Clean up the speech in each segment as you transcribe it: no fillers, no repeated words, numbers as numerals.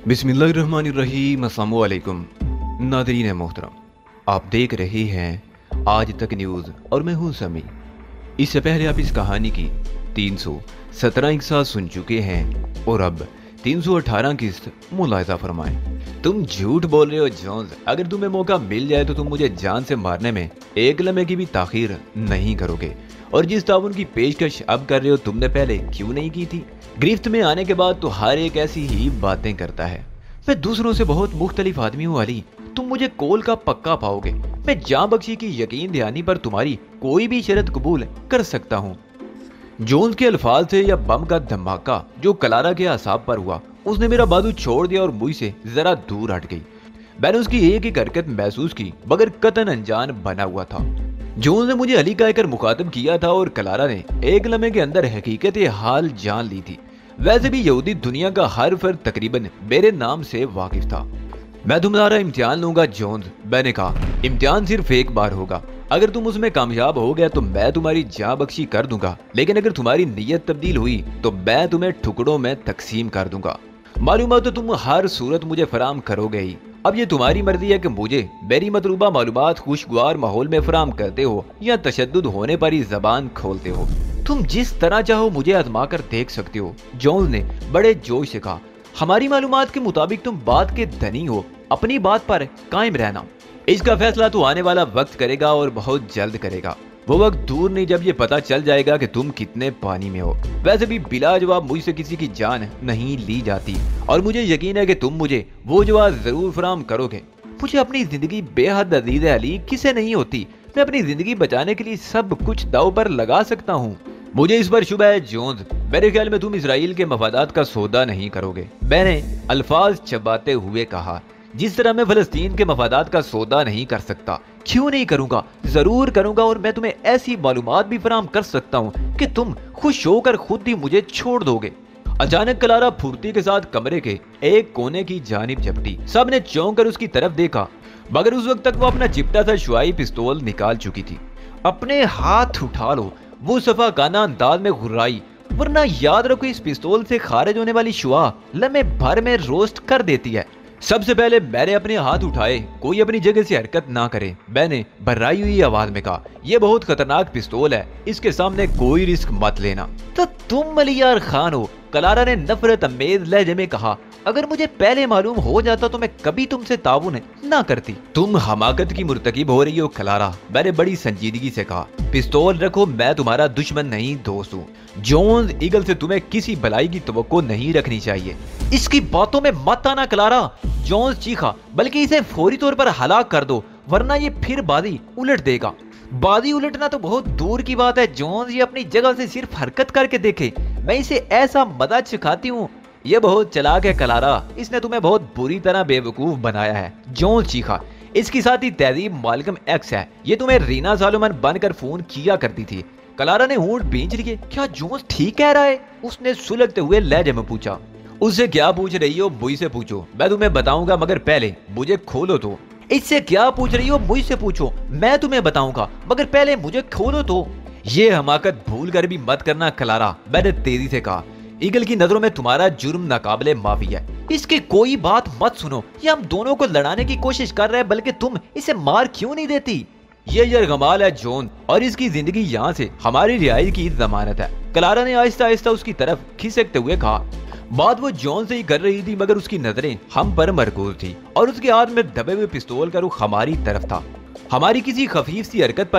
बिस्मिल्लाहिर्रहमानिर्रहीम। अस्सलामु अलैकुम नादरीन मोहतरम, आप देख रहे हैं आज तक न्यूज़ और मैं हूं समी। इससे पहले आप इस कहानी की 317 किस्सा सुन चुके हैं और अब 318 किस्त मुलाहिजा फरमाएं। तुम झूठ बोल रहे हो जॉन्स। अगर तुम्हें मौका मिल जाए तो तुम मुझे जान से मारने में एक लम्हे की भी ताखीर नहीं करोगे। और जिस ताउन की पेशकश अब कर रहे हो तुमने पहले क्यों नहीं की थी? गिरफ्त में आने के बाद तो हर एक ऐसी ही बातें करता है। मैं दूसरों से बहुत मुख्तलिफ आदमी हूँ अली, तुम मुझे कोल का पक्का पाओगे। मैं जां बख्शी की यकीन दहानी पर तुम्हारी कोई भी शर्त कबूल कर सकता हूँ। जोन्स के अल्फाज थे या बम का धमाका जो कलारा के असाब पर हुआ, उसने मेरा बाजू छोड़ दिया और मुझसे जरा दूर हट गई। मैंने उसकी एक एक हरकत महसूस की मगर कतन अनजान बना हुआ था। जोन्स ने मुझे अली कहकर मुखातब किया था और कलारा ने एक लम्हे के अंदर हकीकत हाल जान ली थी। वैसे भी यहूदी दुनिया का हर फर्द तकरीबन मेरे नाम से वाकिफ था। मैं तुम्हारा इम्तिहान लूंगा जोन्स, मैंने कहा। इम्तिहान सिर्फ एक बार होगा, अगर तुम उसमें कामयाब हो गया तो मैं तुम्हारी जान बख्शी कर दूंगा, लेकिन अगर तुम्हारी नीयत तब्दील हुई तो मैं तुम्हें टुकड़ों में तकसीम कर दूंगा। मालूमात तो तुम हर सूरत मुझे फराम करोगे ही। अब ये तुम्हारी मर्जी है कि मुझे मेरी मतलूबा मालूमात खुशगवार माहौल में फराम करते हो या तशद्दुद होने पर ही जबान खोलते हो। तुम जिस तरह चाहो मुझे आजमा कर देख सकते हो, जोन्स ने बड़े जोश से कहा। हमारी मालूमात के मुताबिक तुम बात के धनी हो, अपनी बात पर कायम रहना। इसका फैसला तो आने वाला वक्त करेगा और बहुत जल्द करेगा। वो वक्त दूर नहीं जब ये पता चल जाएगा कि तुम कितने पानी में हो। वैसे भी बिला जवाब मुझसे किसी की जान नहीं ली जाती और मुझे यकीन है कि तुम मुझे वो जवाब जरूर फराम करोगे। मुझे अपनी जिंदगी बेहद अजीज है अली, किसे नहीं होती। मैं अपनी जिंदगी बचाने के लिए सब कुछ दाव पर लगा सकता हूँ। मुझे इस पर शुबह है जोन्स, मेरे ख्याल में तुम इसराइल के मफादात का सौदा नहीं करोगे, मैंने अल्फाज चबाते हुए कहा। जिस तरह मैं फलस्तीन के मफादात का सौदा नहीं कर सकता। क्यों नहीं करूंगा, जरूर करूंगा। और मैं तुम्हें ऐसी मालूमात भी फराम कर सकता हूँ कि तुम खुश होकर खुद ही मुझे छोड़ दोगे। अचानक कलारा फुर्ती के साथ कमरे के एक कोने की जानिब झपटी। सबने चौंक कर उसकी तरफ देखा मगर उस वक्त तक वो अपना चिपटा सा शुआई पिस्तौल निकाल चुकी थी। अपने हाथ उठा लो, वो सफा काना अंदाज में घुर्राई, वरना याद रखो इस पिस्तौल से खारिज होने वाली शुआ लम्हे भर में रोस्ट कर देती है। सबसे पहले मैंने अपने हाथ उठाए, कोई अपनी जगह से हरकत ना करे। मैंने भर्राई हुई आवाज में कहा, यह बहुत खतरनाक पिस्तौल है, इसके सामने कोई रिस्क मत लेना। तो तुम अलियार खान हो, कलारा ने नफरत अमेज लहजे में कहा। अगर मुझे पहले मालूम हो जाता तो मैं कभी तुमसे ताउन ना करती। तुम हमाकत की मुर्तकिब हो रही हो कलारा, मैंने बड़ी संजीदगी से कहा। पिस्तौल रखो, मैं तुम्हारा दुश्मन नहीं दोस्त हूँ। जोन्स ईगल से तुम्हें किसी भलाई की तवक्को नहीं रखनी चाहिए। इसकी बातों में मत आना कलारा, जोन्स चीखा, बल्कि इसे फौरी तौर पर हलाक कर दो वरना ये फिर बाजी उलट देगा। बाजी उलटना तो बहुत दूर की बात है जोन्स, ये अपनी जगह से सिर्फ हरकत करके देखे। मैं इसे ऐसा मदद सिखाती हूँ। ये बहुत चालाक है कलारा, इसने तुम्हें बहुत बुरी तरह बेवकूफ बनाया है। जोन्स चीखा। इसकी साथी तहजीब मालकम एक्स है, ये तुम्हें रीना सालोमन बनकर फोन किया करती थी। कलारा ने होंठ भींच लिए। क्या जोन्स ठीक कह रहा है? उसने सुलगते हुए लहजे में पूछा। उससे क्या पूछ रही हो, मुझसे पूछो, मैं तुम्हें बताऊंगा, मगर पहले मुझे खोलो तो। इससे क्या पूछ रही हो, मुझसे पूछो, मैं तुम्हें बताऊंगा, मगर पहले मुझे खोलो तो। ये हमाकत भूल कर भी मत करना कलारा, मैंने तेजी से कहा। ईगल की नजरों में तुम्हारा जुर्म नाकाबिले माफी है। इसकी कोई बात मत सुनो, ये हम दोनों को लड़ाने की कोशिश कर रहे हैं, बल्कि तुम इसे मार क्यों नहीं देती? ये यरगमाल है जोन, और इसकी जिंदगी यहाँ से हमारी रिहाई की जमानत है। कलारा ने आहिस्ता आहिस्ता उसकी तरफ खिसकते हुए कहा। बात वो जॉन से ही कर रही थी मगर उसकी नजरें हम पर मरकूज थी और उसके हाथ में दबे हुए पिस्तौल का रुख हमारी तरफ था। हमारी किसी खफीफ सी हरकत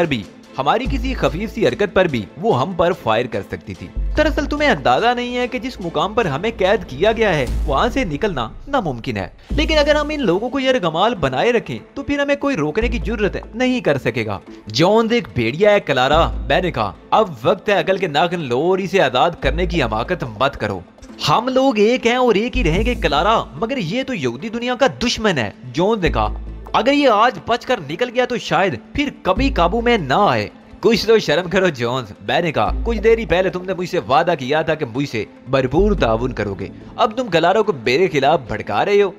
पर भी वो हम पर फायर कर सकती थी। दरअसल तुम्हें अंदाजा नहीं है कि जिस मुकाम पर हमें कैद किया गया है वहाँ से निकलना नामुमकिन है। लेकिन अगर हम इन लोगों को यरगमाल बनाए रखें तो फिर हमें कोई रोकने की जुर्रत नहीं कर सकेगा। जॉन एक भेड़िया है कलारा, मैंने कहा। अब वक्त है अकल के नाखून लो और इसे आजाद करने की हमाकत मत करो। हम लोग एक हैं और एक ही रहेंगे कलारा, मगर ये तो यहूदी दुनिया का दुश्मन है, जोन्स ने कहा। अगर ये आज बचकर निकल गया तो शायद फिर कभी काबू में ना आए। कुछ तो शर्म करो जोन्स, मैंने कहा। कुछ देर ही पहले तुमने मुझसे वादा किया था कि मुझसे भरपूर ताउन करोगे, अब तुम कलारा को मेरे खिलाफ भड़का रहे हो।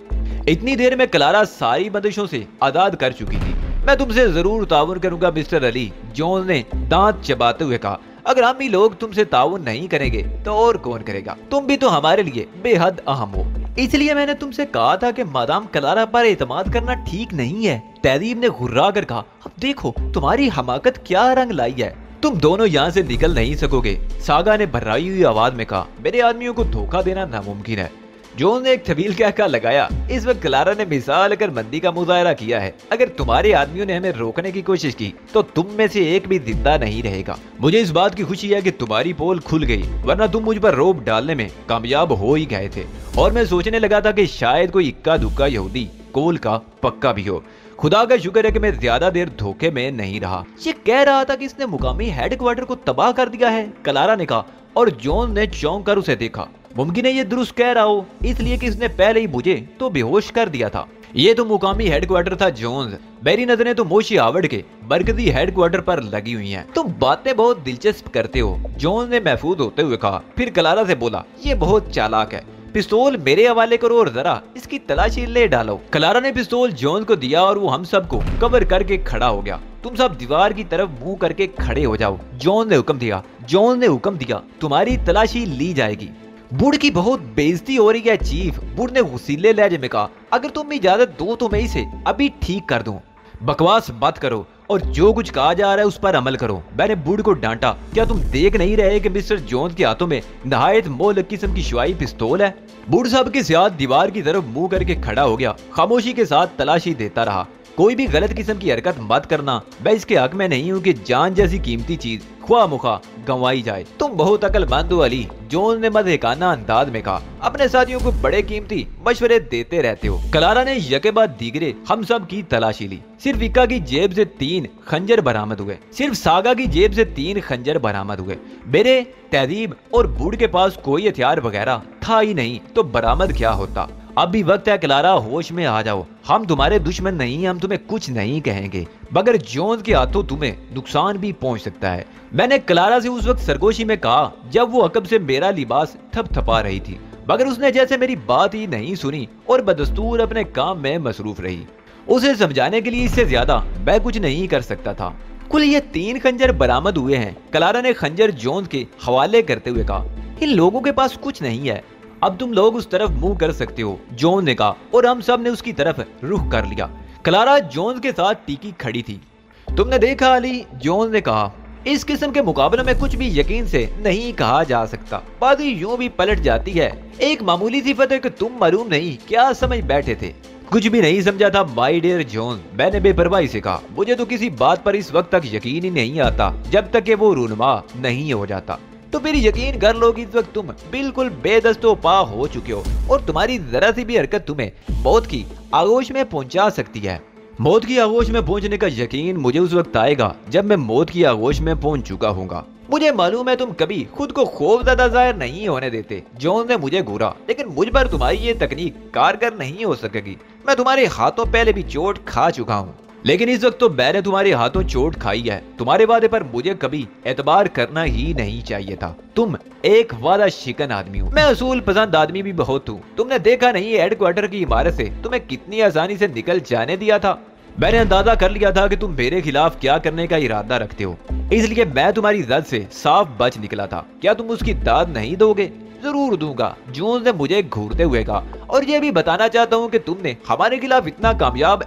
इतनी देर में कलारा सारी बंदिशों से आजाद कर चुकी थी। मैं तुमसे जरूर ताउन करूंगा मिस्टर अली, जोन्स ने दांत चबाते हुए कहा। अगर हम ही लोग तुमसे ताउन नहीं करेंगे तो और कौन करेगा? तुम भी तो हमारे लिए बेहद अहम हो। इसलिए मैंने तुमसे कहा था कि मादाम क्लारा पर एतमाद करना ठीक नहीं है। तहजीब ने घुर्रा कर कहा, अब देखो तुम्हारी हमाकत क्या रंग लाई है, तुम दोनों यहाँ से निकल नहीं सकोगे। सागा ने भर्राई हुई आवाज में कहा, मेरे आदमियों को धोखा देना नामुमकिन है। जॉन ने एक तवील कहका लगाया, इस वक्त क्लारा ने मिसाल कर मंदी का मुजाहरा किया है। अगर तुम्हारे आदमियों ने हमें रोकने की कोशिश की तो तुम में से एक भी जिंदा नहीं रहेगा। मुझे इस बात की खुशी है कि तुम्हारी पोल खुल गई, वरना तुम मुझ पर रोब डालने में कामयाब हो ही गए थे। और मैं सोचने लगा था कि शायद कोई इक्का दुक्का यहूदी कोल का पक्का भी हो। खुदा का शुक्र है कि मैं ज्यादा देर धोखे में नहीं रहा। ये कह रहा था कि इसने मुकामी हेडक्वार्टर को तबाह कर दिया है, क्लारा ने कहा, और जॉन ने चौंक कर उसे देखा। मुमकिन है ये दुरुस्त कह रहा हो, इसलिए कि इसने पहले ही मुझे तो बेहोश कर दिया था। ये तो मुकामी हेडक्वार्टर था जोन्स। मेरी नजरें तो मोशी हावर्ड के मरकजी हेडक्वार्टर पर लगी हुई हैं। तुम बातें बहुत दिलचस्प करते हो, जोन्स ने महफूज होते हुए कहा। फिर क्लारा से बोला, ये बहुत चालाक है, पिस्तौल मेरे हवाले करो और जरा इसकी तलाशी ले डालो। क्लारा ने पिस्तौल जोन्स को दिया और वो हम सबको कवर करके खड़ा हो गया। तुम सब दीवार की तरफ मुंह करके खड़े हो जाओ, जॉन ने हुक्म दिया। तुम्हारी तलाशी ली जाएगी। बुढ़ की बहुत बेइज्जती हो रही है चीफ, बुढ़ ने गुस्सीले लहजे में कहा। अगर तुम इजाजत दो तो मैं इसे अभी ठीक कर दूं। बकवास मत करो और जो कुछ कहा जा रहा है उस पर अमल करो, मैंने बुढ़ को डांटा। क्या तुम देख नहीं रहे कि मिस्टर जोन्स के हाथों में नहायत मोहलक किस्म की शुआई पिस्तौल है? बुढ़ साहब के साथ दीवार की तरफ मुंह करके खड़ा हो गया, खामोशी के साथ तलाशी देता रहा। कोई भी गलत किस्म की हरकत मत करना, मैं इसके हक में नहीं हूँ कि जान जैसी कीमती चीज ख्वा मुखा गंवाई जाए। तुम बहुत अक्लमंद हो अली, जोन ने मदहिकाना अंदाज में कहा। अपने साथियों को बड़े कीमती मशवरे देते रहते हो। क्लारा ने यके बाद दीगरे हम सब की तलाशी ली। सिर्फ इक्का की जेब से 3 खंजर बरामद हुए, सिर्फ सागा की जेब से 3 खंजर बरामद हुए। मेरे, तहजीब और बूढ़ के पास कोई हथियार वगैरह था ही नहीं, तो बरामद क्या होता। अब भी वक्त है क्लारा, होश में आ जाओ। हम तुम्हारे दुश्मन नहीं, हम तुम्हें कुछ नहीं कहेंगे, मगर जोन्स के हाथों तुम्हें नुकसान भी पहुंच सकता है। मैंने क्लारा से उस वक्त सरगोशी में कहा जब वो अकब से मेरा लिबास थपथपा रही थी, मगर उसने जैसे मेरी बात ही नहीं सुनी और बदस्तूर अपने काम में मसरूफ रही। उसे समझाने के लिए इससे ज्यादा मैं कुछ नहीं कर सकता था। कुल ये 3 खंजर बरामद हुए हैं, क्लारा ने खंजर जोन्स के हवाले करते हुए कहा। इन लोगों के पास कुछ नहीं है, अब तुम लोग उस तरफ मुंह कर सकते हो, जोन ने कहा, और हम सब ने उसकी तरफ रुख कर लिया। क्लारा जोन्स के साथ टीकी खड़ी थी। तुमने देखा अली, जोन्स ने कहा, इस किस्म के मुकाबले में कुछ भी यकीन से नहीं कहा जा सकता। बाजी यूं भी पलट जाती है। एक मामूली सिफत है कि तुम मालूम नहीं क्या समझ बैठे थे। कुछ भी नहीं समझा था माय डियर जोन्स, मैंने बेपरवाही से कहा। मुझे तो किसी बात पर इस वक्त तक यकीन ही नहीं आता जब तक कि वो रूनमा नहीं हो जाता। तो फिर यकीन कर लो कि इस वक्त तुम बिल्कुल बेदस्तो पा हो चुके हो और तुम्हारी जरा सी भी हरकत तुम्हें मौत की आगोश में पहुंचा सकती है। मौत की आगोश में पहुंचने का यकीन मुझे उस वक्त आएगा जब मैं मौत की आगोश में पहुंच चुका हूँगा। मुझे मालूम है तुम कभी खुद को खौफजदा जाहिर नहीं होने देते। जॉन ने मुझे घूरा, लेकिन मुझ पर तुम्हारी ये तकनीक कारगर नहीं हो सकेगी। मैं तुम्हारे हाथों पहले भी चोट खा चुका हूँ, लेकिन इस वक्त तो मैंने तुम्हारे हाथों चोट खाई है। तुम्हारे वादे पर मुझे कभी एतबार करना ही नहीं चाहिए था। तुम एक वादा शिकन आदमी हो। मैं असूल पसंद आदमी भी बहुत हूँ। तुमने देखा नहीं हेडक्वार्टर की इमारत से तुम्हें कितनी आसानी से निकल जाने दिया था। मैंने अंदाजा कर लिया था कि तुम मेरे खिलाफ क्या करने का इरादा रखते हो, इसलिए मैं तुम्हारी जद से साफ बच निकला था। क्या तुम उसकी दाद नहीं दोगे? जरूर दूंगा, जोन्स ने मुझे घूरते हुए कहा। और ये भी बताना चाहता हूँ कि तुमने हमारे खिलाफ इतना कामयाब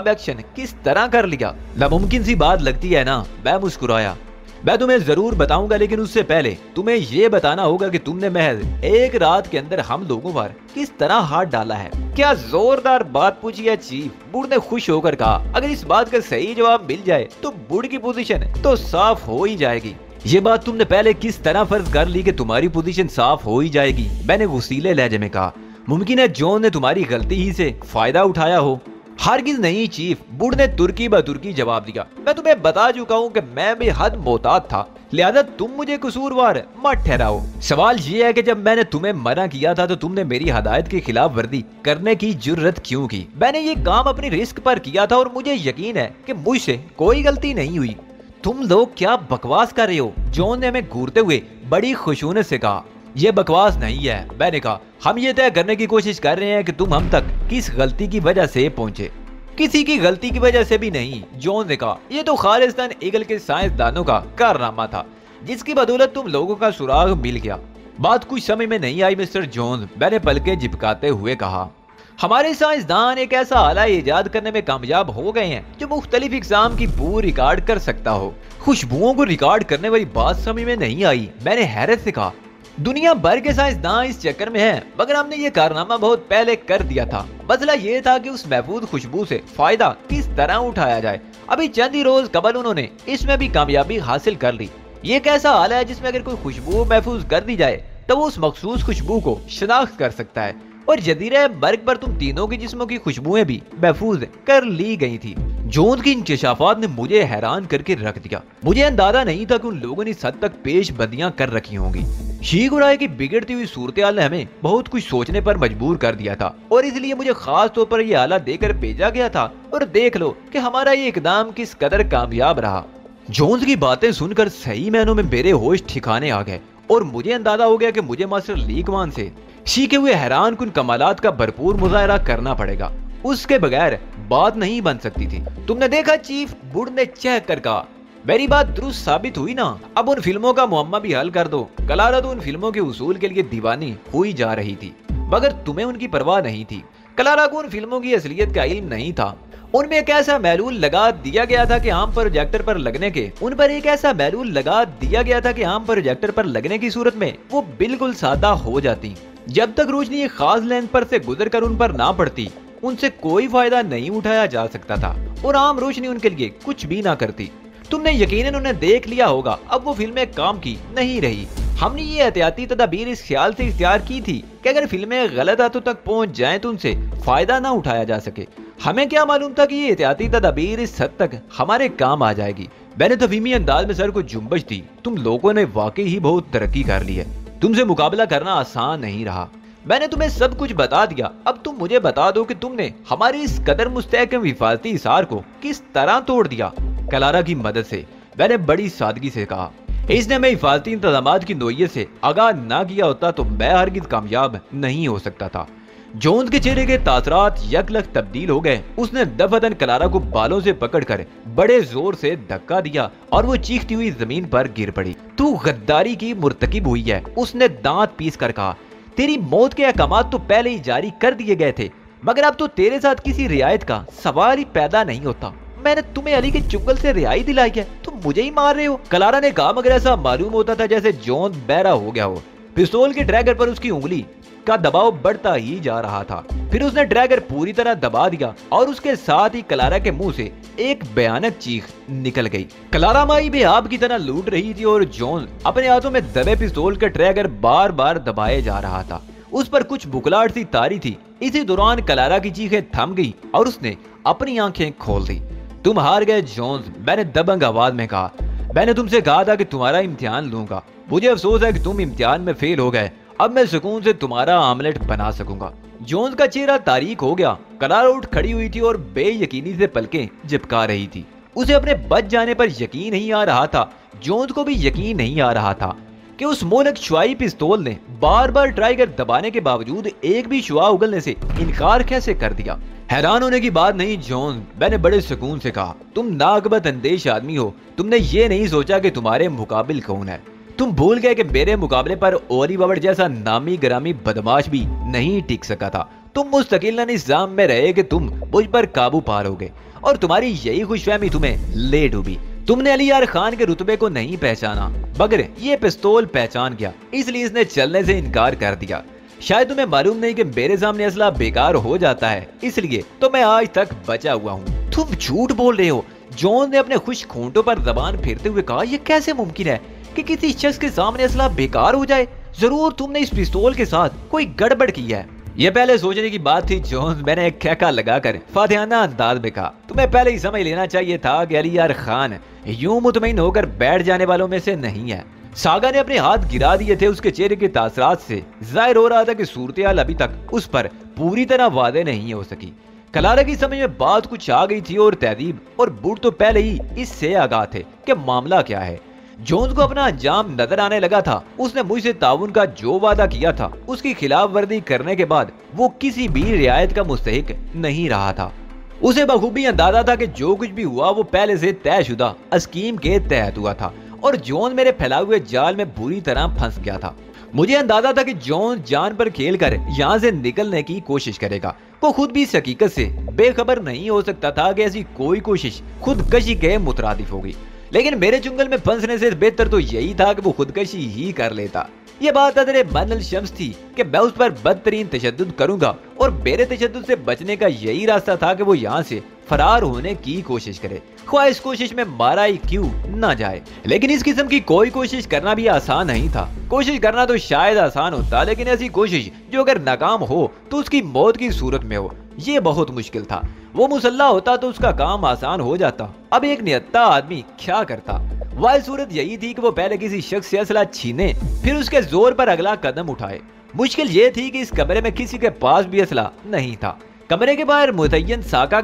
एक्शन किस तरह कर लिया। नामुमकिन सी बात लगती है ना? मैं मुस्कुराया। मैं तुम्हें जरूर बताऊंगा, लेकिन उससे पहले तुम्हें ये बताना होगा कि तुमने महज एक रात के अंदर हम लोगों पर किस तरह हाथ डाला है। क्या जोरदार बात पूछी है चीफ, बूढ़ ने खुश होकर कहा। अगर इस बात का सही जवाब मिल जाए तो बूढ़ की पोजीशन तो साफ हो ही जाएगी। ये बात तुमने पहले किस तरह फर्ज कर ली कि तुम्हारी पोजीशन साफ हो ही जाएगी? मैंने गुस्सीले लहजे में कहा। मुमकिन है जॉन ने तुम्हारी गलती ही से फायदा उठाया हो। हरगिज नहीं चीफ, बूढ़ ने तुर्की ब तुर्की जवाब दिया। मैं तुम्हें बता चुका हूँ कि मैं बेहद मोहतात था, लिहाजा तुम मुझे कसूरवार मत ठहराओ। सवाल ये है कि जब मैंने तुम्हें मना किया था तो तुमने मेरी हदायत की खिलाफ वर्दी करने की जुर्रत क्यों की? मैंने ये काम अपनी रिस्क पर किया था और मुझे यकीन है कि मुझसे कोई गलती नहीं हुई। तुम लोग क्या बकवास कर रहे हो? जॉन ने हमें घूरते हुए बड़ी खुशूनत से कहा। ये बकवास नहीं है, मैंने कहा। हम ये तय करने की कोशिश कर रहे हैं कि तुम हम तक किस गलती की वजह से पहुंचे। किसी की गलती की वजह से भी नहीं, जॉन ने कहा। ये तो खालिस्तान ईगल के साइंसदानों का कारनामा था जिसकी बदौलत तुम लोगों का सुराग मिल गया। बात कुछ समझ में नहीं आई मिस्टर जोन्स, मैंने पलकें झिपकाते हुए कहा। हमारे साइंसदान एक ऐसा आला इजाद करने में कामयाब हो गए हैं जो मुख्तलिफ इक़साम की बू रिकॉर्ड कर सकता हो। खुशबुओं को रिकॉर्ड करने वाली बात समझ में नहीं आई। मैंने हैरत से कहा, दुनिया भर के साइंसदान इस चक्कर में हैं, मगर हमने ये कारनामा बहुत पहले कर दिया था। मसला ये था कि उस महफूज खुशबू से फायदा किस तरह उठाया जाए। अभी चंद ही रोज कबल उन्होंने इसमें भी कामयाबी हासिल कर ली। ये एक ऐसा आला है जिसमें अगर कोई खुशबू महफूज कर दी जाए तो वो उस मखसूस खुशबू को शिनाख्त कर सकता है। और जजीरे बर्ग पर तुम तीनों की जिस्मों की खुशबुएं भी महफूज कर ली गई थी। जोन्स की इंकशाफात ने मुझे हैरान करके रख दिया। मुझे अंदाजा नहीं था कि उन लोगों ने इस हद तक पेशबंदियां कर रखी होंगी। शीख उराय की बिगड़ती हुई सूरत-ए-हाल ने हमें बहुत कुछ सोचने पर मजबूर कर दिया था और इसलिए मुझे खास तौर पर यह आला देकर भेजा गया था। और देख लो कि हमारा ये इकदाम किस कदर कामयाब रहा। जोन्स की बातें सुनकर सही मायनों में मेरे होश ठिकाने आ गए और मुझे अंदाजा हो गया कि मुझे मास्टर लीकवान से सीखे हुए हैरान कुन कमालात का भरपूर मुजाहरा करना पड़ेगा। उसके बगैर बात नहीं बन सकती थी। तुमने देखा चीफ, बुढ़ ने चहक कर कहा, मेरी बात दुरुस्त साबित हुई ना। अब उन फिल्मों का मुअम्मा भी हल कर दो। क्लारा तो उन फिल्मों के उसूल के लिए दीवानी हुई जा रही थी, मगर तुम्हें उनकी परवाह नहीं थी। क्लारा को उन फिल्मों की असलियत का इल्म नहीं था। उनमें एक ऐसा महलूल लगा दिया गया था कि आम प्रोजेक्टर पर लगने के उन पर एक ऐसा महलूल लगा दिया गया था कि आम प्रोजेक्टर पर लगने की सूरत में वो बिल्कुल सादा हो जाती। जब तक रोशनी एक खास लेंस पर से गुजरकर उन पर ना पड़ती, उनसे कोई फायदा नहीं उठाया जा सकता था और आम रोशनी उनके लिए कुछ भी ना करती। तुमने यकीनन उन्हें देख लिया होगा, अब वो फिल्में काम की नहीं रही। हमने ये एहतियाती तदाबीर इस ख्याल से इख्तियार की थी कि अगर फिल्में गलत हाथों तक पहुंच जाएं तो उनसे फायदा ना उठाया जा सके। हमें क्या मालूम था कि ये एहतियाती तदाबीर इस हद तक हमारे काम आ जाएगी। मैंने तफहीमी अंदाज में सर को जुम्बश दी। तुम लोगों ने वाकई ही बहुत तरक्की कर ली है। तुमसे मुकाबला करना आसान नहीं रहा। मैंने तुम्हें सब कुछ बता दिया। अब तुम मुझे बता दो कि तुमने हमारी इस कदर मुस्तहकम हिफाजती हिसार को किस तरह तोड़ दिया। क्लारा की मदद से, मैंने बड़ी सादगी से कहा। इसने हमें हिफाजती इंतजामात की नोयत से आगाह ना किया होता तो मैं हरगिज़ कामयाब नहीं हो सकता था। जोन्स के चेहरे के तासरात यकलख तब्दील हो गए। उसने दफअतन क्लारा को बालों से पकड़कर बड़े जोर से धक्का दिया और वो चीखती हुई जमीन पर गिर पड़ी। तू गद्दारी की मुर्तकिब हुई है, उसने दांत पीस कर कहा। तेरी मौत के अहकामात तो पहले ही जारी कर दिए गए थे, मगर अब तो तेरे साथ किसी रियायत का सवाल ही पैदा नहीं होता। मैंने तुम्हें अली के चुंगल से रिहाई दिलाई है, तुम मुझे ही मार रहे हो। क्लारा ने कहा, मगर ऐसा मालूम होता था जैसे जोन्स बहरा हो गया हो। पिस्तौल के ट्रैगर पर उसकी उंगली का दबाव बढ़ता ही जा रहा था। फिर उसने ट्रैगर पूरी तरह दबा दिया और उसके साथ ही क्लारा के मुंह से एक भयानक चीख निकल गई। क्लारा माई बेआब की तरह लूट रही थी और जॉन अपने हाथों में दबे पिस्तौल का ट्रैगर बार बार दबाए जा रहा था। उस पर कुछ बुखलाहट सी तारी थी। इसी दौरान क्लारा की चीखें थम गई और उसने अपनी आंखें खोल दी। तुम हार गए जॉन्स, मैंने दबंग आवाज में कहा। मैंने तुमसे कहा था कि तुम्हारा इम्तिहान लूंगा। मुझे अफसोस है कि तुम इम्तिहान में फेल हो गए। अब मैं सुकून से तुम्हारा आमलेट बना सकूंगा। जोन्स का चेहरा तारीक हो गया। क्लारा उठ खड़ी हुई थी और बेयकीनी से पलकें झपका रही थी। उसे अपने बच जाने पर यकीन नहीं आ रहा था। जोन्स को भी यकीन नहीं आ रहा था कि उस मोलक शुआई पिस्तौल ने बार बार ट्राइगर दबाने के बावजूद एक भी शुआ उगलने से इनकार कैसे कर दिया। हैरान होने की बात नहीं जॉन, मैंने बड़े सुकून से कहा। तुम नागबत अंदेश आदमी हो। तुमने ये नहीं सोचा कि तुम्हारे मुकाबिल कौन है। तुम भूल गए कि मेरे मुकाबले पर ओली बाबर जैसा नामी ग्रामी बदमाश भी नहीं टिक सका था। तुम मुस्तकिल निज़ाम में रहे कि तुम मुझ पर काबू पा लोगे और तुम्हारी यही खुशफहमी तुम्हें ले डूबी। तुमने अली यार खान के रुतबे को नहीं पहचाना, मगर ये पिस्तौल पहचान गया, इसलिए इसने चलने से इनकार कर दिया। शायद तुम्हें मालूम नहीं कि मेरे सामने असला बेकार हो जाता है, इसलिए तो मैं आज तक बचा हुआ हूँ। तुम झूठ बोल रहे हो, जॉन ने अपने खुश खूंटों पर जबान फेरते हुए कहा। यह कैसे मुमकिन है कि किसी शख्स के सामने असला बेकार हो जाए? जरूर तुमने इस पिस्तौल के साथ कोई गड़बड़ की है। यह पहले सोचने की बात थी जॉन, मैंने एक खैका लगाकर फातिहाना अंदाज में कहा। तुम्हें पहले ही समझ लेना चाहिए था कि अली यार खान यूं मुतमईन होकर बैठ जाने वालों में से नहीं है। सागा ने अपने हाथ गिरा दिए थे। उसके चेहरे के तासरात से जाहिर हो रहा था कि सूरत-ए-हाल अभी तक उस पर पूरी तरह वादे नहीं हो सकी। क्लारा की समझ में बात कुछ आ गई थी और तहजीब और बुढ़ तो पहले ही इससे आगाह थे कि मामला क्या है। जोन्स को अपना अंजाम नजर आने लगा था। उसने मुझसे ताउन का जो वादा किया था उसकी खिलाफ वर्दी करने के बाद वो किसी भी रियायत का मुस्तहिक नहीं रहा था। उसे बखूबी अंदाजा था कि जो कुछ भी हुआ वो पहले से तयशुदा स्कीम के तहत हुआ था और जॉन मेरे फैलाए हुए जाल में बुरी तरह फंस गया था। मुझे अंदाजा था कि जॉन जान पर खेलकर यहाँ से निकलने की कोशिश करेगा। वो खुद भी इस हकीकत से बेखबर नहीं हो सकता था कि ऐसी कोई कोशिश खुदकशी के मुतरादिफ होगी। लेकिन मेरे चुंगल में फंसने से बेहतर तो यही था कि वो खुदकशी ही कर लेता। ये बात अदरे मनल शम्स थी कि मैं उस पर बदतरीन तशद्दुद करूंगा और मेरे तशद्दुद से बचने का यही रास्ता था कि वो यहाँ से फरार होने की कोशिश करे, ख्वाह इस कोशिश में मारा ही क्यों ना जाए। लेकिन इस किस्म की कोई कोशिश करना भी आसान नहीं था। कोशिश करना तो शायद आसान होता, लेकिन ऐसी कोशिश जो अगर नाकाम हो तो उसकी मौत की सूरत में हो, ये बहुत मुश्किल था। वो मुसल्ला होता तो उसका काम आसान हो जाता। अब एक नियत्ता आदमी क्या करता? वाह सूरत यही थी कि वो पहले किसी शख्स से असला छीने, फिर उसके जोर पर अगला कदम उठाए। मुश्किल ये थी कि इस कमरे में किसी के पास भी असला नहीं था। कमरे के बाहर मुतय्यन सागा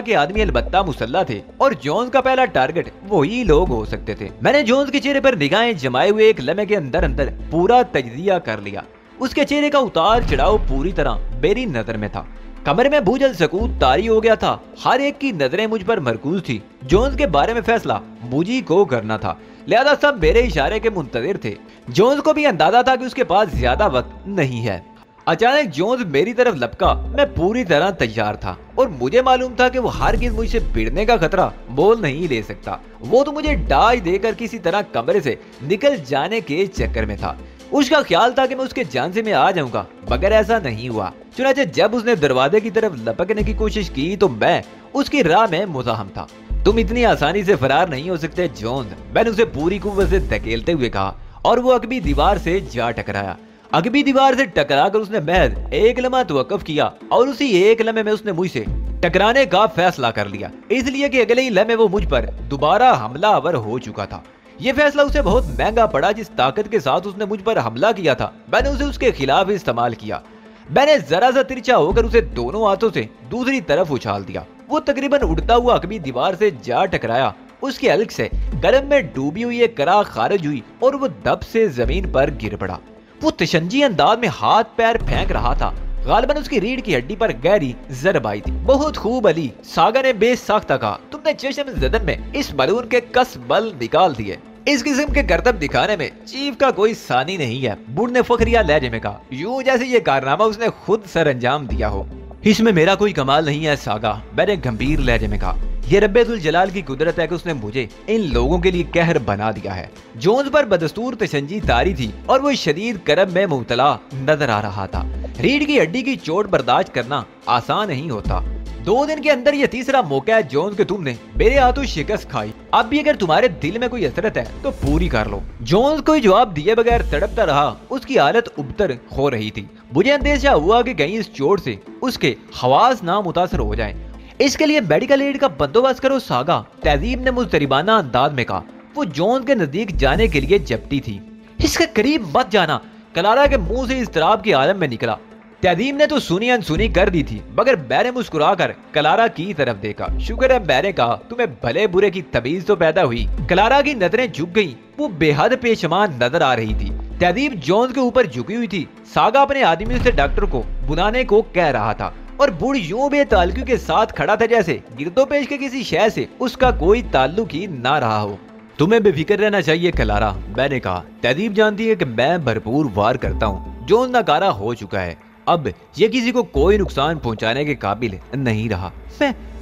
के आदमी अलबत्ता मुसल्ला थे और जोन्स का पहला टारगेट वही लोग हो सकते थे। मैंने जोन्स के चेहरे पर निगाहें जमाए हुए एक लम्हे के अंदर अंदर पूरा तजजिया कर लिया। उसके चेहरे का उतार चढ़ाव पूरी तरह मेरी नजर में था। कमरे में भूजल सकूत तारी हो गया था। हर एक की नजरें मुझ पर मरकूज थी। जोन्स के बारे में फैसला मुझी को करना था, लिहाजा सब मेरे इशारे के मुंतजिर थे। जोन्स को भी अंदाजा था कि उसके पास ज्यादा वक्त नहीं है। अचानक जोन्स मेरी तरफ लपका। मैं पूरी तरह तैयार था और मुझे मालूम था कि वो हरगिज़ मुझसे भिड़ने का खतरा मोल नहीं ले सकता। वो तो मुझे डाज देकर किसी तरह कमरे से निकल जाने के चक्कर में था। उसका ख्याल था कि मैं उसके झांसे में आ जाऊंगा, मगर ऐसा नहीं हुआ। चुनांचे जब उसने दरवाजे की तरफ लपकने की कोशिश की तो मैं उसकी राह में मुज़ाहम था। तुम इतनी आसानी से फरार नहीं हो सकते जोन्स, मैंने उसे पूरी कुव्वत से धकेलते हुए कहा और वो अगबी दीवार से जा टकराया। अगबी दीवार से टकराकर उसने महज एक लम्हा तवक्कुफ किया और उसी एक लम्हे में उसने मुझसे टकराने का फैसला कर लिया, इसलिए कि अगले ही लम्हे वो मुझ पर दोबारा हमलावर हो चुका था। ये फैसला उसे बहुत महंगा पड़ा। जिस ताकत के साथ उसने मुझ पर हमला किया था, मैंने उसे उसके खिलाफ इस्तेमाल किया। मैंने जरा सा तिरछा होकर उसे दोनों हाथों से दूसरी तरफ उछाल दिया। वो तकरीबन उड़ता हुआ अगबी दीवार से जा टकराया। उसके हल्क से कलम में डूबी हुई एक कराह खारिज हुई और वो दब से जमीन पर गिर पड़ा। वो तशंजी अंदाज में हाथ पैर फेंक रहा था। गालिबन उसकी रीढ़ की हड्डी पर गहरी जरब आई थी। बहुत खूब अली, सागा ने बेसाख्ता कहा, तुमने चश्म ज़दन में इस बलून के कस बल निकाल दिए। इस किस्म के करतब दिखाने में चीफ का कोई सानी नहीं है, बुढ़ ने फखरिया लहजे में कहा, यूं जैसे ये कारनामा उसने खुद सर अंजाम दिया हो। इसमें मेरा कोई कमाल नहीं है सागा, मैंने गंभीर लहजे में कहा। ये रब्बेदुल जलाल की कुदरत है कि उसने मुझे इन लोगों के लिए कहर बना दिया है। जोन्स पर बदस्तूर तशंजी तारी थी और वो शदीद करब में मुब्तला नजर आ रहा था। रीढ़ की हड्डी की चोट बर्दाश्त करना आसान नहीं होता। 2 दिन के अंदर ये तीसरा मौका है जोन्स के तुमने मेरे हाथों शिकस्त खाई। अब भी अगर तुम्हारे दिल में कोई हसरत है तो पूरी कर लो। जोन्स कोई जवाब दिए बगैर तड़पता रहा। उसकी हालत उबतर हो रही थी। मुझे अंदेशा हुआ कि कहीं इस चोट से उसके हवास ना मुतासर हो जाएं। इसके लिए मेडिकल एड का बंदोबस्त करो सागा, तहजीब ने मुस्तरिबाना अंदाज में कहा। वो जोन्स के नजदीक जाने के लिए जपटी थी। इसके करीब मत जाना, कलारा के मुंह से इस्तराब के आलम में निकला। तहजीब ने तो सुनी अनसुनी कर दी थी, मगर बैरे मुस्कुराकर कलारा की तरफ देखा। शुक्र है बैरे कहा, तुम्हें भले बुरे की तमीज तो पैदा हुई। कलारा की नजरें झुक गईं। वो बेहद पेशमान नजर आ रही थी। तहजीब जोन्स के ऊपर झुकी हुई थी। सागा अपने आदमी से डॉक्टर को बुलाने को कह रहा था और बूढ़ यूं बेताल्लुकी के साथ खड़ा था जैसे गिरदोपेश के किसी शय से उसका कोई ताल्लुक ही ना रहा हो। तुम्हें बेफिक्र रहना चाहिए कलारा, मैंने कहा। तहजीब जानती है कि मैं भरपूर वार करता हूँ। जोन्स नाकारा हो चुका है। अब ये किसी को कोई नुकसान पहुंचाने के काबिल नहीं रहा।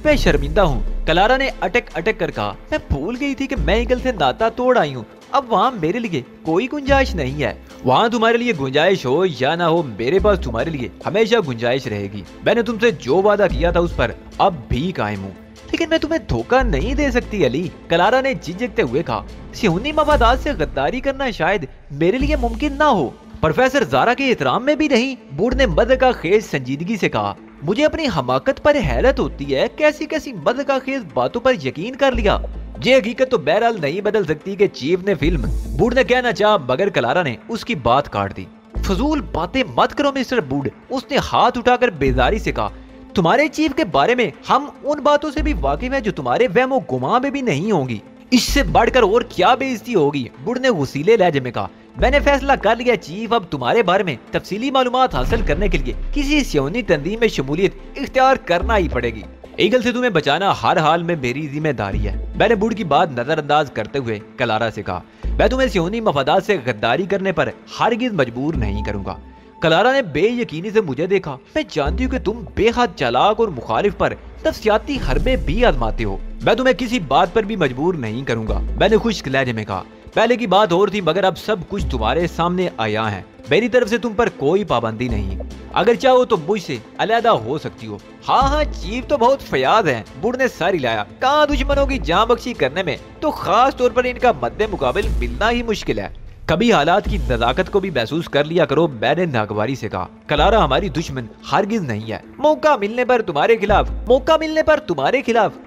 मैं शर्मिंदा हूँ, कलारा ने अटक अटक कर कहा। मैं भूल गई थी कि मैं ईगल से नाता तोड़ आई हूँ। अब वहाँ मेरे लिए कोई गुंजाइश नहीं है। वहाँ तुम्हारे लिए गुंजाइश हो या ना हो, मेरे पास तुम्हारे लिए हमेशा गुंजाइश रहेगी। मैंने तुमसे जो वादा किया था उस पर अब भी कायम हूँ। लेकिन मैं तुम्हें धोखा नहीं दे सकती अली, कलारा ने झिझकते हुए कहा। सिहुनी मवादात से गद्दारी करना शायद मेरे लिए मुमकिन ना हो, प्रोफेसर जारा के एहतराम में भी नहीं, बूढ़ ने मद का खेज संजीदगी से कहा। मुझे अपनी हमाकत पर हैरत होती है, कैसी कैसी मद का खेज बातों पर यकीन कर लिया। ये हकीकत तो बहरहाल नहीं बदल सकती कि चीफ ने फिल्म, बूढ़ ने कहना चाहा, मगर कलारा ने उसकी बात काट दी। फजूल बातें मत करो मिस्टर बूढ़, उसने हाथ उठाकर बेजारी से कहा। तुम्हारे चीफ के बारे में हम उन बातों से भी वाकिफ हैं जो तुम्हारे वहमो गुमा में भी नहीं होंगी। इससे बढ़कर और क्या बेइज्जती होगी, बूढ़ ने वसीले लहजे में कहा। मैंने फैसला कर लिया चीफ, अब तुम्हारे बारे में तफसीली मालूमात हासिल करने के लिए किसी सियासी तंजीम में शमूलियत इख्तियार करना ही पड़ेगी। ईगल से तुम्हें बचाना हर हाल में मेरी जिम्मेदारी है। मैंने बूढ़ की बात नजरअंदाज करते हुए कलारा से कहा, मैं तुम्हें सियोनी मफादात से गद्दारी करने पर हरगिज मजबूर नहीं करूंगा। कलारा ने बेयकीनी से मुझे देखा। मैं जानती हूँ कि तुम बेहद चालाक और मुखालिफ पर नफ्सियाती हरबे भी आजमाते हो। मैं तुम्हें किसी बात पर भी मजबूर नहीं करूंगा, मैंने खुश्क लहजे में कहा। पहले की बात और थी, मगर अब सब कुछ तुम्हारे सामने आया है। मेरी तरफ से तुम पर कोई पाबंदी नहीं। अगर चाहो तो मुझसे अलहदा हो सकती हो। हाँ, चीफ तो बहुत फयाद है। बूढ़ ने सर हिलाया। कहाँ दुश्मनों की जान बख्शी करने में तो खास तौर पर इनका मद्दे मुकाबिल मिलना ही मुश्किल है। कभी हालात की नजाकत को भी महसूस कर लिया करो, मैंने नागवारी से कहा। कलारा हमारी दुश्मन हरगिज नहीं है। मौका मिलने पर तुम्हारे खिलाफ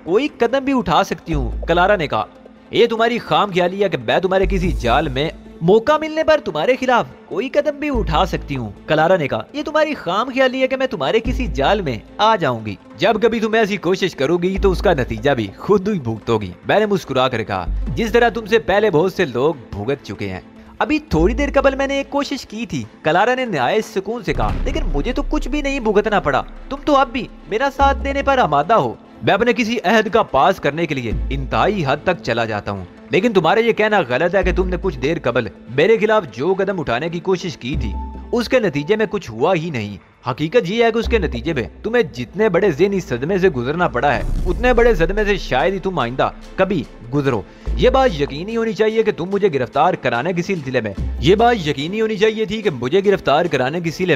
कोई कदम भी उठा सकती हूँ, कलारा ने कहा। ये तुम्हारी खाम ख्याली है कि मैं तुम्हारे किसी जाल में मौका मिलने पर तुम्हारे खिलाफ कोई कदम भी उठा सकती हूँ, कलारा ने कहा। ये तुम्हारी खाम ख्याली है कि मैं तुम्हारे किसी जाल में आ जाऊंगी। जब कभी तुम ऐसी कोशिश करोगी तो उसका नतीजा भी खुद ही भुगतोगी, मैंने मुस्कुरा कर कहा। जिस तरह तुमसे पहले बहुत से लोग भुगत चुके हैं। अभी थोड़ी देर कबल मैंने एक कोशिश की थी, कलारा ने निहायत सुकून से कहा, लेकिन मुझे तो कुछ भी नहीं भुगतना पड़ा। तुम तो अब भी मेरा साथ देने पर आमादा हो। मैं अपने किसी अहद का पास करने के लिए इंतहाई हद तक चला जाता हूँ, लेकिन तुम्हारा ये कहना गलत है कि तुमने कुछ देर कबल मेरे खिलाफ जो कदम उठाने की कोशिश की थी उसके नतीजे में कुछ हुआ ही नहीं। हकीकत ये है कि उसके नतीजे में तुम्हें जितने बड़े ज़हनी सदमे से गुजरना पड़ा है, उतने बड़े सदमे से शायद ही तुम आइंदा कभी गुजरो। ये बात यकीनी होनी चाहिए कि तुम मुझे गिरफ्तार कराने के सिलसिले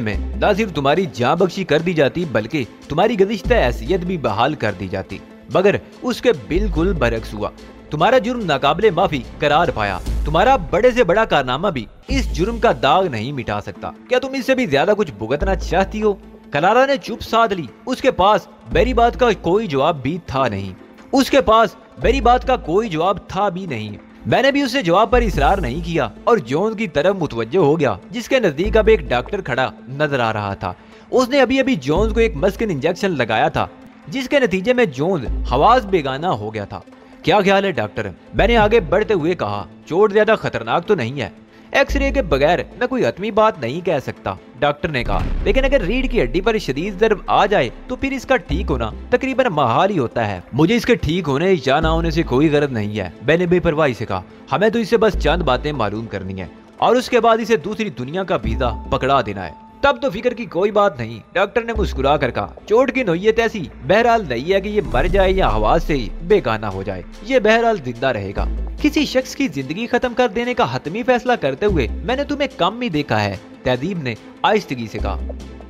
में न सिर्फ तुम्हारी जान बख्शी कर दी जाती, बल्कि तुम्हारी गुज़िश्ता हैसियत भी बहाल कर दी जाती। मगर उसके बिल्कुल बरक्स हुआ। तुम्हारा जुर्म नाकाबिले माफी करार पाया। तुम्हारा बड़े से बड़ा कारनामा भी इस जुर्म का दाग नहीं मिटा सकता। क्या तुम इससे भी ज्यादा कुछ भुगतना चाहती हो? कलारा ने चुप साध ली। उसके पास मेरी बात का कोई जवाब भी नहीं। मैंने भी उससे जवाब पर इसरार नहीं किया और जोन्स की तरफ मुतवज्जो हो गया, जिसके नजदीक अब एक डॉक्टर खड़ा नजर आ रहा था। उसने अभी अभी जोन्स को एक मस्किन इंजेक्शन लगाया था, जिसके नतीजे में जोन्स हवास बेगाना हो गया था। क्या ख्याल है डॉक्टर? मैंने आगे बढ़ते हुए कहा। चोट ज्यादा खतरनाक तो नहीं है। एक्सरे के बगैर मैं कोई हतमी बात नहीं कह सकता, डॉक्टर ने कहा, लेकिन अगर रीढ़ की हड्डी पर शदीद दर्द आ जाए तो फिर इसका ठीक होना तकरीबन महाल ही होता है। मुझे इसके ठीक होने या ना होने से कोई गरज नहीं है, मैंने बेपरवाही से कहा। हमें तो इससे बस चंद बातें मालूम करनी है और उसके बाद इसे दूसरी दुनिया का वीजा पकड़ा देना है। तब तो फिक्र की कोई बात नहीं, डॉक्टर ने मुस्कुरा कर कहा। चोट की नोयत ऐसी बहरहाल नहीं है कि ये मर जाए या हवा से ही बेगाना हो जाए। ये बहरहाल जिंदा रहेगा। किसी शख्स की जिंदगी खत्म कर देने का हतमी फैसला करते हुए मैंने तुम्हें कम ही देखा है, तहदीब ने आहिस्तगी से कहा।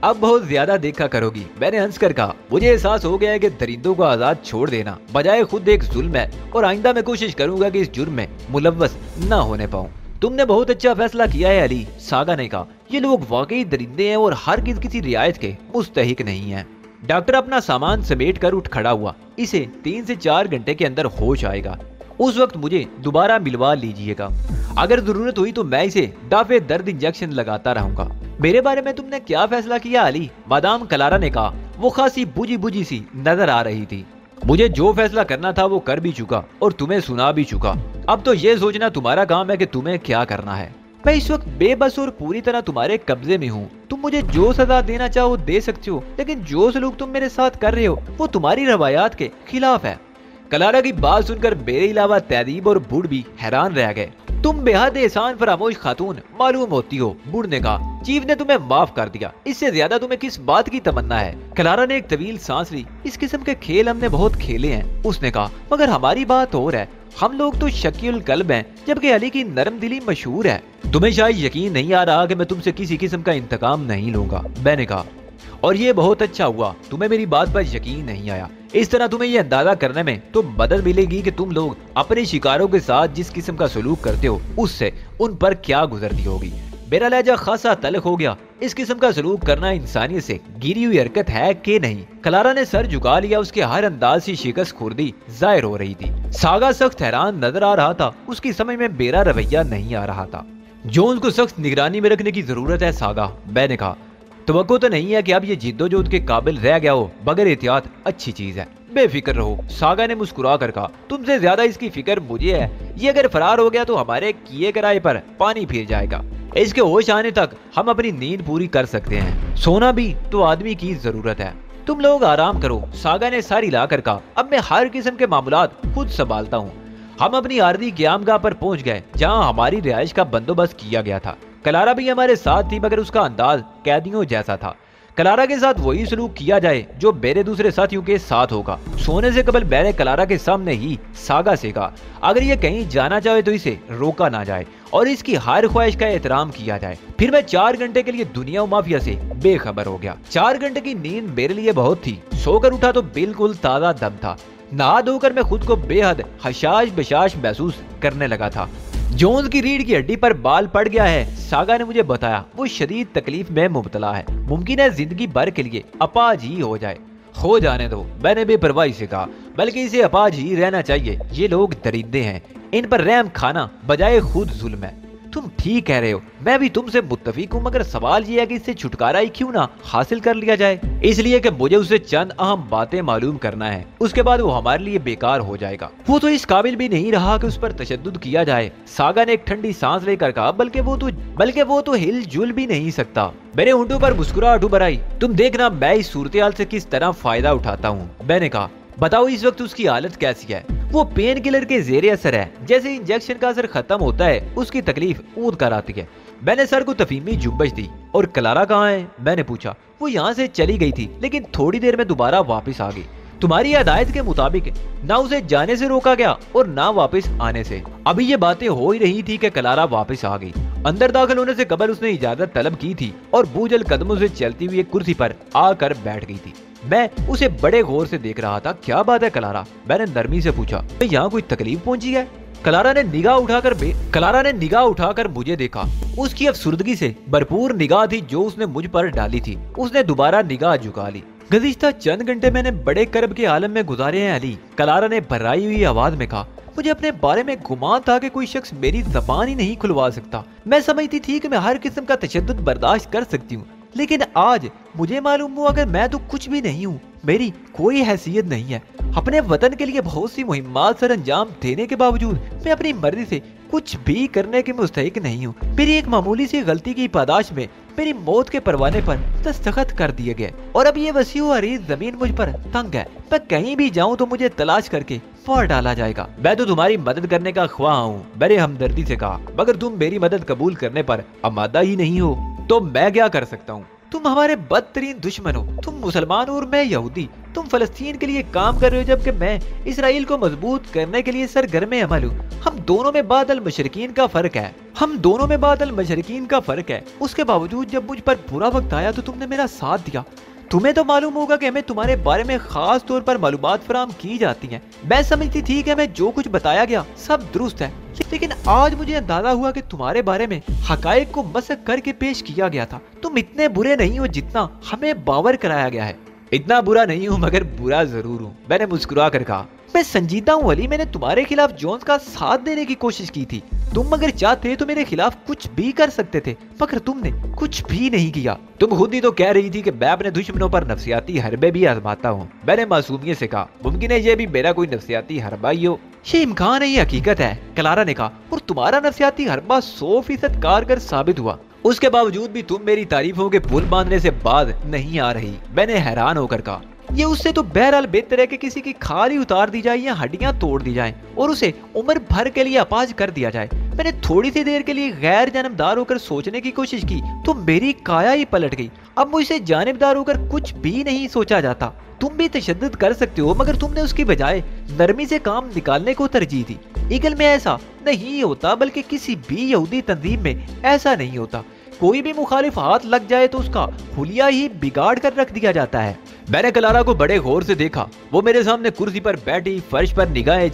अब बहुत ज्यादा देखा करोगी, मैंने हंस कर कहा। मुझे एहसास हो गया है कि दरिंदों को आजाद छोड़ देना बजाय खुद एक जुल्म है, और आइंदा मैं कोशिश करूंगा कि इस जुर्म में मुलव्वस न होने पाऊं। तुमने बहुत अच्छा फैसला किया है अली, सागा ने कहा। ये लोग वाकई दरिंदे हैं और हर किसी रियायत के मुस्तहिक नहीं हैं। डॉक्टर अपना सामान समेट कर उठ खड़ा हुआ। इसे 3 से 4 घंटे के अंदर होश आएगा। उस वक्त मुझे दोबारा मिलवा लीजिएगा। अगर जरूरत हुई तो मैं इसे दाफे दर्द इंजेक्शन लगाता रहूंगा। मेरे बारे में तुमने क्या फैसला किया अली? मादाम कलारा ने कहा। वो खासी बुझी सी नजर आ रही थी। मुझे जो फैसला करना था वो कर भी चुका और तुम्हें सुना भी चुका। अब तो ये सोचना तुम्हारा काम है कि तुम्हें क्या करना है। मैं इस वक्त बेबस और पूरी तरह तुम्हारे कब्जे में हूँ। तुम मुझे जो सजा देना चाहो दे सकते हो, लेकिन जो सलूक तुम मेरे साथ कर रहे हो वो तुम्हारी रवायात के खिलाफ है। कलारा की बात सुनकर मेरे अलावा तहदीब और बूढ़ भी हैरान रह गए। तुम बेहद एहसान फरामोश खातून मालूम होती हो, बूढ़ ने कहा। चीफ ने तुम्हें माफ कर दिया, इससे ज्यादा तुम्हें किस बात की तमन्ना है? कलारा ने एक तवील सांस ली। इस किस्म के खेल हमने बहुत खेले हैं, उसने कहा, मगर हमारी बात और है। हम लोग तो शकील कल्ब हैं, जबकि अली की नरम दिली मशहूर है। तुम्हें शायद यकीन नहीं आ रहा कि मैं तुमसे किसी किस्म का इंतकाम नहीं लूंगा, मैंने कहा। और ये बहुत अच्छा हुआ तुम्हें मेरी बात पर यकीन नहीं आया। इस तरह तुम्हें ये अंदाजा करने में तो मदद मिलेगी कि तुम लोग अपने शिकारों के साथ जिस किस्म का सलूक करते हो उससे उन पर क्या गुजरती होगी। मेरा लहजा खासा तल्ख हो गया। इस किस्म का सलूक करना इंसानियत से गिरी हुई हरकत है कि नहीं? कलारा ने सर झुका लिया। उसके हर अंदाज से शिकस्त खुर्दी जाहिर हो रही थी। सागा सख्त हैरान नजर आ रहा था। उसकी समझ में मेरा रवैया नहीं आ रहा था। जोन्स को सख्त निगरानी में रखने की जरूरत है सागा, मैंने कहा। तवक्को तो नहीं है कि अब ये जिद्दोजहद के काबिल रह गया हो। बगैर एहतियात अच्छी चीज है, बेफिक्र रहो, सागा ने मुस्कुरा कर कहा। तुमसे ज्यादा इसकी फिक्र मुझे है। ये अगर फरार हो गया तो हमारे किए किराए पर पानी फिर जाएगा। इसके होश आने तक हम अपनी नींद पूरी कर सकते हैं। सोना भी तो आदमी की जरूरत है। तुम लोग आराम करो, सागा ने सारी लाकर कहा। अब मैं हर किस्म के मामलात खुद संभालता हूँ। हम अपनी आरदी क़यामगाह पर पहुंच गए, जहां हमारी रिहाइश का बंदोबस्त किया गया था। क्लारा भी हमारे साथ थी, मगर उसका अंदाज कैदियों जैसा था। क्लारा के साथ वही सलूक किया जाए जो मेरे दूसरे साथियों के साथ होगा। सोने से कबल मैंने क्लारा के सामने ही सागा से कहा, अगर ये कहीं जाना चाहे तो इसे रोका ना जाए और इसकी हर ख्वाहिश का एहतराम किया जाए। फिर मैं 4 घंटे के लिए दुनिया और माफिया से बेखबर हो गया। 4 घंटे की नींद मेरे लिए बहुत थी। सोकर उठा तो बिल्कुल ताजा दम था। नहा धोकर मैं खुद को बेहद हशाश बशाश महसूस करने लगा था। जोन्स की रीढ़ की हड्डी पर बाल पड़ गया है, सागा ने मुझे बताया। वो शदीद तकलीफ में मुब्तला है, मुमकिन है जिंदगी भर के लिए अपाज ही हो जाए। हो जाने दो, मैंने बेपरवाही से कहा, बल्कि इसे अपाज ही रहना चाहिए। ये लोग दरिंदे हैं, इन पर रहम खाना बजाय खुद जुल्म है। तुम ठीक कह रहे हो, मैं भी तुमसे मुत्तफिक हूँ, मगर सवाल ये है कि इससे छुटकारा ही क्यों ना हासिल कर लिया जाए। इसलिए कि मुझे उससे चंद अहम बातें मालूम करना है, उसके बाद वो हमारे लिए बेकार हो जाएगा। वो तो इस काबिल भी नहीं रहा कि उस पर तशद्दुद किया जाए, सागा ने एक ठंडी सांस लेकर कहा। बल्कि वो तो हिल जुल भी नहीं सकता। मेरे होंठों पर मुस्कुराहट उभर आई। तुम देखना मैं इस सूरत से किस तरह फायदा उठाता हूँ। मैंने कहा, बताओ इस वक्त उसकी हालत कैसी है? वो पेन किलर के जेरे असर है। जैसे इंजेक्शन का असर खत्म होता है, उसकी तकलीफ ऊद कर आती है। मैंने सर को तफहीमी जुम्बश दी। और क्लारा कहाँ है? मैंने पूछा। वो यहाँ से चली गई थी, लेकिन थोड़ी देर में दोबारा वापस आ गई। तुम्हारी हिदायत के मुताबिक ना उसे जाने से रोका गया और ना वापस आने से। अभी ये बातें हो ही रही थी कि क्लारा वापस आ गई। अंदर दाखिल होने से कबल उसने इजाजत तलब की थी और बूझल कदमों से चलती हुई एक कुर्सी पर आकर बैठ गई थी। मैं उसे बड़े गौर से देख रहा था। क्या बात है क्लारा? मैंने नरमी से पूछा। यहाँ कोई तकलीफ पहुंची है? क्लारा ने निगाह उठाकर मुझे देखा। उसकी अफसुर्दगी से भरपूर निगाह थी जो उसने मुझ पर डाली थी। उसने दोबारा निगाह झुका ली। गुज़िश्ता चंद घंटे मैंने बड़े कर्ब के आलम में गुजारे हैं अली, क्लारा ने भर्राई हुई आवाज में कहा। मुझे अपने बारे में गुमान था कि कोई शख्स मेरी ज़बान ही नहीं खुलवा सकता। मैं समझती थी कि मैं हर किस्म का तशद्दुद बर्दाश्त कर सकती हूँ, लेकिन आज मुझे मालूम हुआ कि मैं तो कुछ भी नहीं हूँ। मेरी कोई हैसियत नहीं है। अपने वतन के लिए बहुत सी मुहिम्मात सर अंजाम देने के बावजूद मैं अपनी मर्जी से कुछ भी करने के मुस्तहिक नहीं हूँ। मेरी एक मामूली सी गलती की पादाश में मेरी मौत के परवाने पर दस्तखत कर दिए गए और अब ये वसी व अरीज जमीन मुझ पर तंग है। मैं कहीं भी जाऊँ तो मुझे तलाश करके फाड़ डाला जाएगा। मैं तो तुम्हारी मदद करने का ख्वाह हूँ, मैंने हमदर्दी से कहा, मगर तुम मेरी मदद कबूल करने पर आमादा ही नहीं हो तो मैं क्या कर सकता हूँ? तुम हमारे बदतरीन दुश्मन हो। तुम मुसलमान और मैं यहूदी। तुम फलस्तीन के लिए काम कर रहे हो, जबकि मैं इसराइल को मजबूत करने के लिए सरगर्म अमल हूँ। हम दोनों में बादल मशरकीन का फर्क है। उसके बावजूद जब मुझ पर बुरा वक्त आया तो तुमने मेरा साथ दिया। तुम्हें तो मालूम होगा कि हमें तुम्हारे बारे में खास तौर पर मालूमात फराहम की जाती हैं। मैं समझती थी कि हमें जो कुछ बताया गया सब दुरुस्त है, लेकिन आज मुझे अंदाजा हुआ कि तुम्हारे बारे में हकायक को मसक करके पेश किया गया था। तुम इतने बुरे नहीं हो जितना हमें बावर कराया गया है। इतना बुरा नहीं हूँ, मगर बुरा जरूर हूँ, मैंने मुस्कुरा कर कहा। मैं संजीदा हूँ अली। मैंने तुम्हारे खिलाफ जोन्स का साथ देने की कोशिश की थी। तुम अगर चाहते तो मेरे खिलाफ कुछ भी कर सकते थे, मगर तुमने कुछ भी नहीं किया। तुम खुद ही तो कह रही थी कि मैं अपने दुश्मनों पर नफ्सियाती हरबे भी आजमाता हूँ, मैंने मासूमियत से कहा। मुमकिन है ये भी मेरा कोई नफ्सियाती हरबा ही हो। ये इम्कान है, ये हकीकत है, क्लारा ने कहा। और तुम्हारा नफ्सियाती हरबा 100% कारगर साबित हुआ। उसके बावजूद भी तुम मेरी तारीफों के पुल बांधने से बाज नहीं आ रही, मैंने हैरान होकर कहा। ये उससे तो बहरहाल बेहतर है कि किसी की खाल ही उतार दी जाए या हड्डियां तोड़ दी जाएं और उसे उम्र भर के लिए अपाज कर दिया जाए। मैंने थोड़ी सी देर के लिए गैर जानबदार होकर सोचने की कोशिश की तो मेरी काया ही पलट गई। अब मुझसे जानबदार होकर कुछ भी नहीं सोचा जाता। तुम भी तशद्दुद कर सकते हो, मगर तुमने उसकी बजाय नरमी से काम निकालने को तरजीह दी। ईगल में ऐसा नहीं होता, बल्कि किसी भी यहूदी तंजीम में ऐसा नहीं होता। कोई भी मुखालिफ हाथ लग जाए तो उसका हुलिया ही बिगाड़ कर रख दिया जाता है। मैंने क्लारा को बड़े गौर से देखा। वो मेरे सामने कुर्सी पर बैठी फर्श पर निगाहें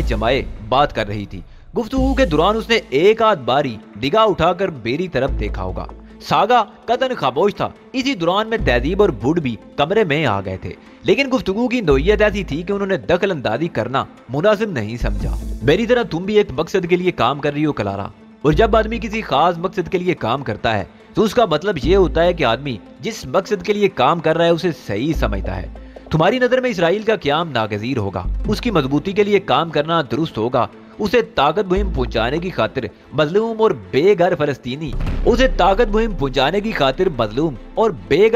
जमाए बात कर रही थी। गुफ्तगू के दौरान उसने एक आध बारी निगाह उठाकर मेरी तरफ देखा होगा। सागा कतन खामोश था। इसी दौरान में तहजीब और बुढ़ भी कमरे में आ गए थे, लेकिन गुफ्तगू की नोयत ऐसी थी कि उन्होंने दखल अंदाजी करना मुनासिब नहीं समझा। मेरी तरह तुम भी एक मकसद के लिए काम कर रही हो क्लारा, और जब आदमी किसी खास मकसद के लिए काम करता है तो उसका मतलब ये होता है कि आदमी जिस मकसद के लिए काम कर रहा है उसे सही समझता है। तुम्हारी नजर में इसराइल का क़याम नागज़ीर होगा, उसकी मजबूती के लिए काम करना दुरुस्त होगा, उसे ताकत मुहिम पहुंचाने की खातिर मजलूम और बेघर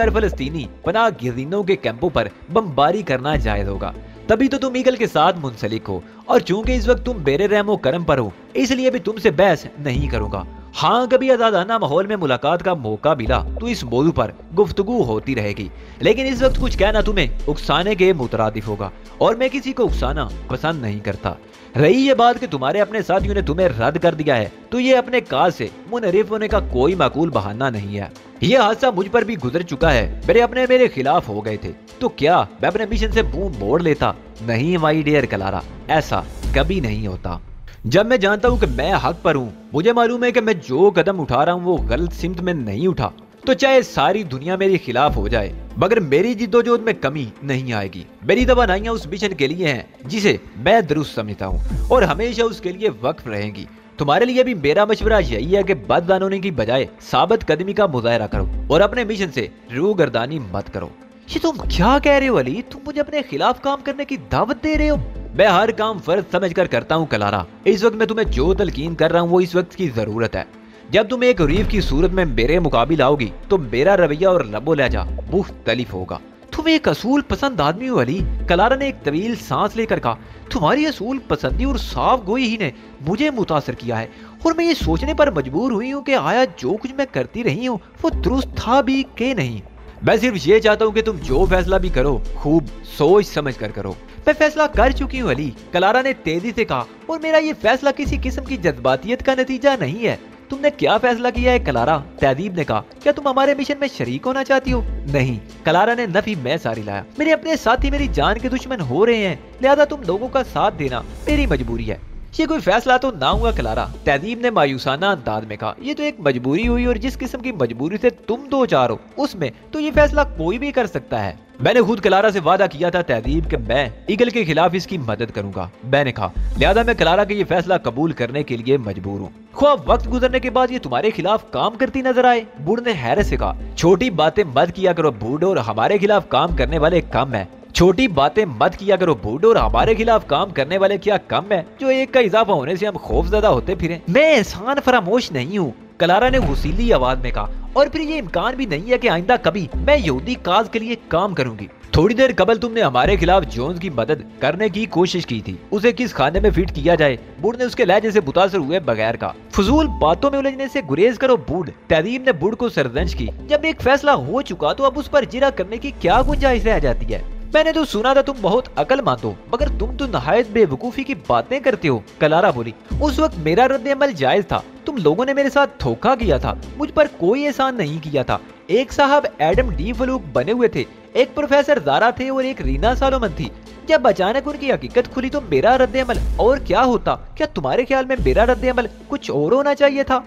फलस्तीनी पनाह गिरदीनों के कैंपों पर बमबारी करना जायज होगा। तभी तो तुम ईगल के साथ मुंसलिक हो, और चूंकि इस वक्त तुम बेरे रहमो करम पर हो, इसलिए भी तुमसे बहस नहीं करूंगा। हाँ, कभी आजादाना माहौल में मुलाकात का मौका मिला तो इस मौजू पर गुफ्तगू होती रहेगी, लेकिन इस वक्त कुछ कहना तुम्हें उकसाने के मुतरादिफ होगा, और मैं किसी को उकसाना पसंद नहीं करता। रही ये बात कि तुम्हारे अपने साथियों ने तुम्हें रद्द कर दिया है, तो ये अपने काज से मुनरिफ होने का कोई माकूल बहाना नहीं है। ये हादसा मुझ पर भी गुजर चुका है। मेरे खिलाफ हो गए थे, तो क्या मैं अपने मिशन से मुंह मोड़ लेता? नहीं माई डियर कलारा, ऐसा कभी नहीं होता। जब मैं जानता हूँ कि मैं हक पर हूँ, मुझे मालूम है कि मैं जो कदम उठा रहा हूँ वो गलत सिमत में नहीं उठा, तो चाहे सारी दुनिया मेरे खिलाफ हो जाए, मगर मेरी जिद्दोजहद में कमी नहीं आएगी। मेरी तवानाइयां उस मिशन के लिए हैं जिसे मैं दुरुस्त समझता हूँ, और हमेशा उसके लिए वक्फ रहेंगी। तुम्हारे लिए भी मेरा मशवरा यही है कि बददान होने की बजाय साबित कदमी का मुजाहरा करो और अपने मिशन से रूगर्दानी मत करो। ये तुम क्या कह रहे हो अली? तुम मुझे अपने खिलाफ काम करने की दावत दे रहे हो? मैं हर काम फर्ज समझकर करता हूँ कलारा। इस वक्त मैं तुम्हें जो तलकीन कर रहा हूँ वो इस वक्त की जरूरत है। जब तुम एक रीफ की सूरत में मेरे मुकाबिल आओगी तो मेरा रवैया और लबो लहजा मुख्तलिफ होगा। तुम एक असूल पसंद आदमी हो अली, कलारा ने एक तवील सांस लेकर कहा। तुम्हारी असूल पसंदी और साफ गोई ही ने मुझे मुतासर किया है, और मैं ये सोचने पर मजबूर हुई हूँ कि आया जो कुछ मैं करती रही हूँ वो दुरुस्त था भी के नहीं। मैं सिर्फ ये चाहता हूँ कि तुम जो फैसला भी करो खूब सोच समझ कर करो। मैं फैसला कर चुकी हूँ अली, कलारा ने तेजी से कहा, और मेरा ये फैसला किसी किस्म की जज्बातियत का नतीजा नहीं है। तुमने क्या फैसला किया है कलारा? तहदीब ने कहा। क्या तुम हमारे मिशन में शरीक होना चाहती हो? नहीं, कलारा ने नफी में सारी लाया। मेरे अपने साथी मेरी जान के दुश्मन हो रहे हैं, लिहाजा तुम लोगों का साथ देना मेरी मजबूरी है। ये कोई फैसला तो ना हुआ कलारा, तहदीब ने मायूसाना अंदाज में कहा। ये तो एक मजबूरी हुई, और जिस किस्म की मजबूरी से तुम दो चार हो उसमें तो ये फैसला कोई भी कर सकता है। मैंने खुद कलारा से वादा किया था तहदीब कि मैं ईगल के खिलाफ इसकी मदद करूंगा। मैंने कहा, लिहाजा मैं कलारा के ये फैसला कबूल करने के लिए मजबूर हूँ, ख्वाब वक्त गुजरने के बाद ये तुम्हारे खिलाफ काम करती नजर आए। बूढ़ ने हैरत से कहा, छोटी बातें मत किया करो बूढ़, और हमारे खिलाफ काम करने वाले कम है। छोटी बातें मत किया करो बूढ़, और हमारे खिलाफ काम करने वाले क्या कम है जो एक का इजाफा होने से हम खौफजदा होते फिरें। मैं एहसान फरामोश नहीं हूँ, कलारा ने गुस्सीली आवाज में कहा, और फिर ये इम्कान भी नहीं है कि आइंदा कभी मैं यहूदी काज के लिए काम करूंगी। थोड़ी देर कबल तुमने हमारे खिलाफ जोन्स की मदद करने की कोशिश की थी, उसे किस खाने में फिट किया जाए? बूढ़ ने उसके लहजे से मुतासर हुए बगैर कहा। फजूल बातों में उलझने से गुरेज करो बूढ़, तहदीब ने बूढ़ को सरदंश की। जब एक फैसला हो चुका तो अब उस पर जिरा करने की क्या गुंजाइश रह जाती है? मैंने तो सुना था तुम बहुत अक्लमंद हो, मगर तुम तो नहायत बेवकूफी की बातें करते हो, कलारा बोली। उस वक्त मेरा रद्द अमल जायज था, तुम लोगों ने मेरे साथ धोखा किया था, मुझ पर कोई एहसान नहीं किया था। एक साहब एडम डी फलूक बने हुए थे, एक प्रोफेसर जारा थे, और एक रीना सालोमन थी। जब अचानक उनकी हकीकत खुली तो मेरा रद्द अमल और क्या होता? क्या तुम्हारे ख्याल में मेरा रद्द अमल कुछ और होना चाहिए था?